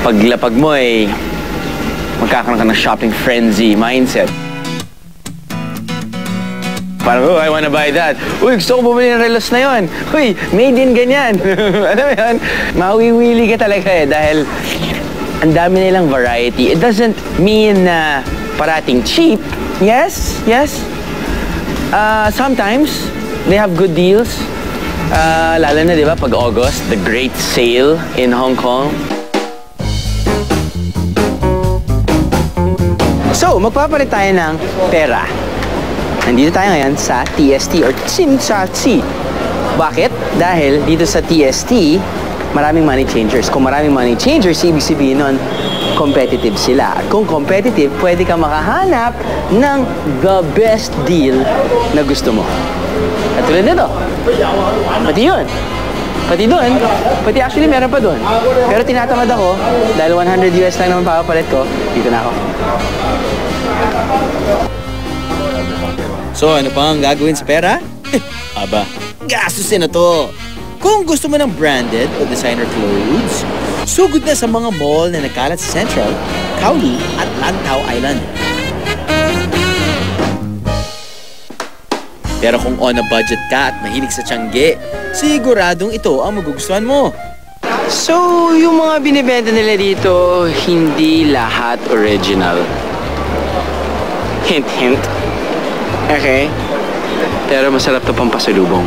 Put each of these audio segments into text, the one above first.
paglapag mo ay magkakaroon ka ng shopping frenzy mindset. Parang, oh, I wanna buy that. Uy, gusto ko bumili ng relos na yon. Uy, made in ganyan. Alam mo yun? Mawiwili ka talaga eh dahil ang dami nilang variety. It doesn't mean na parating cheap. Yes, yes. Sometimes, they have good deals. Lalo na, di ba, pag August, the great sale in Hong Kong. So, magpapalit tayo ng pera. Nandito tayo ngayon sa TST or Tsim Sha Tsui. Bakit? Dahil dito sa TST, maraming money changers. Kung maraming money changers, ibig sabihin nun, competitive sila. At kung competitive, pwede ka makahanap ng the best deal na gusto mo. At tulad nito, pati yun. Pati doon, pati actually meron pa doon. Pero tinatamad ako, dahil 100 US lang naman papapalit ko, dito na ako. So, ano pa ang gagawin sa pera? Aba, gastusin na to! Kung gusto mo ng branded o designer clothes, sugod na sa mga mall na nakalat sa Central, Kowloon at Lantau Island. Pero kung on a budget ka at mahilig sa tiyangge, siguradong ito ang magugustuhan mo. So, yung mga binibenta nila dito, hindi lahat original. Hint, hint. Okay? Pero masarap to pang pasalubong.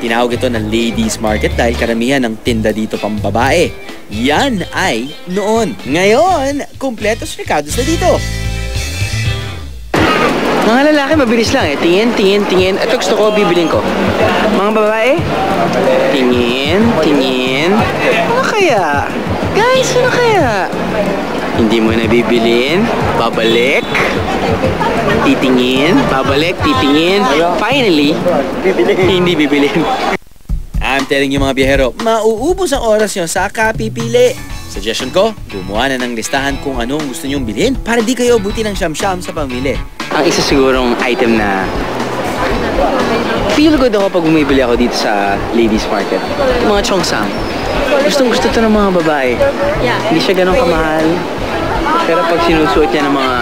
Tinawag ito ng ladies market dahil karamihan ng tinda dito pang babae. Yan ay noon. Ngayon, kumpletos recados na dito. Mga lalaki, mabilis lang eh. Tingin, tingin, tingin. Ito gusto ko, bibilin ko. Mga babae, tingin, tingin. Ano kaya? Guys, ano kaya? Hindi mo na bibilin, babalik, titingin, babalik, titingin. Finally, hindi bibilin. I'm telling you mga biyahero, mauubos ang oras nyo sa kapipili. Suggestion ko, gumawa na ng listahan kung anong gusto nyong bilhin para di kayo abuti ng siyam-siyam sa pamili. Ang isa sigurong item na feel good ako pag bumibili ako dito sa ladies market. Yung mga chongsam. Gustong gusto to ng mga babae. Hindi siya ganun kamahal. Pero pag sinusuot niya ng mga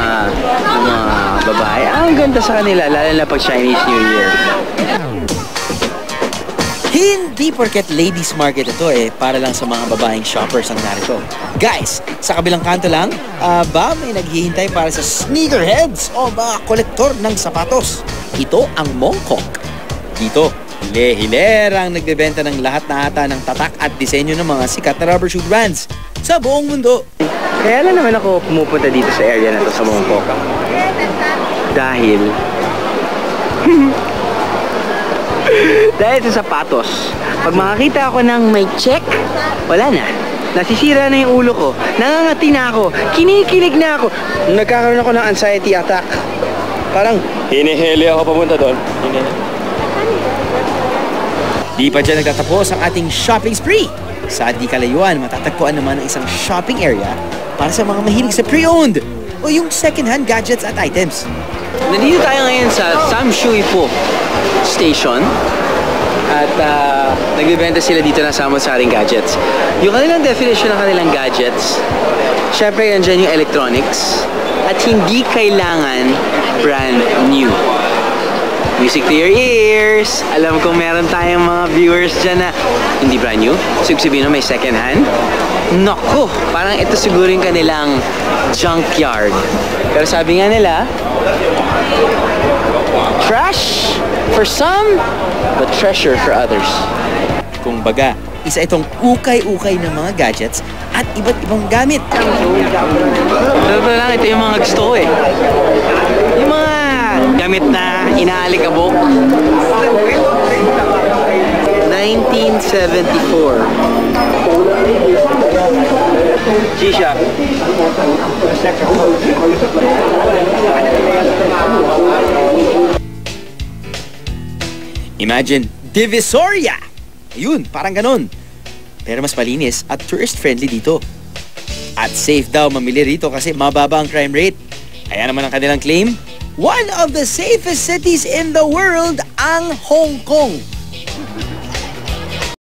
babae, ang ganda sa kanila, lalo na pag Chinese New Year. Hindi porket ladies market ito para lang sa mga babaeng shoppers ang narito. Guys, sa kabilang kanto lang, may naghihintay para sa sneakerheads o mga kolektor ng sapatos. Ito ang Mongkok. Dito, hile-hilerang nagbebenta ng lahat na ata ng tatak at disenyo ng mga sikat na rubber shoe brands sa buong mundo. Kaya lang naman ako pumupunta dito sa area na to sa Mongkok. Dahil sa sapatos. Pag makakita ako ng may check, wala na. Nasisira na yung ulo ko. Nangangati na ako. Kinikilig na ako. Nagkakaroon ako ng anxiety attack. Parang hinihili ako papunta doon. Di pa dyan nagtatapos ang ating shopping spree. Sa di kalayuan, matatagpuan naman ang isang shopping area para sa mga mahilig sa pre-owned o yung second-hand gadgets at items. Nandito tayo ngayon sa Samshuipo Station at nagbibenta sila dito ng samot-saring gadgets. Yung kanilang definition ng kanilang gadgets, syempre nandiyan yung electronics at hindi kailangan brand new. Music to your ears! Alam kong meron tayong mga viewers dyan na hindi brand new. So, sabihin mo may second hand. Naku! Parang ito siguro yung kanilang junkyard. Pero sabi nga nila, trash for some, but treasure for others. Kung baga, isa itong ukay-ukay ng mga gadgets at iba't ibang gamit. Pero lang, ito yung mga gusto ko eh. Yung mga gamit na inaalikabok. 1974. Shisha. Imagine, Divisoria! Ayun, parang ganon. Pero mas malinis at tourist-friendly dito. At safe daw mamili rito kasi mababa ang crime rate. Kaya naman ang kanilang claim, one of the safest cities in the world ang Hong Kong.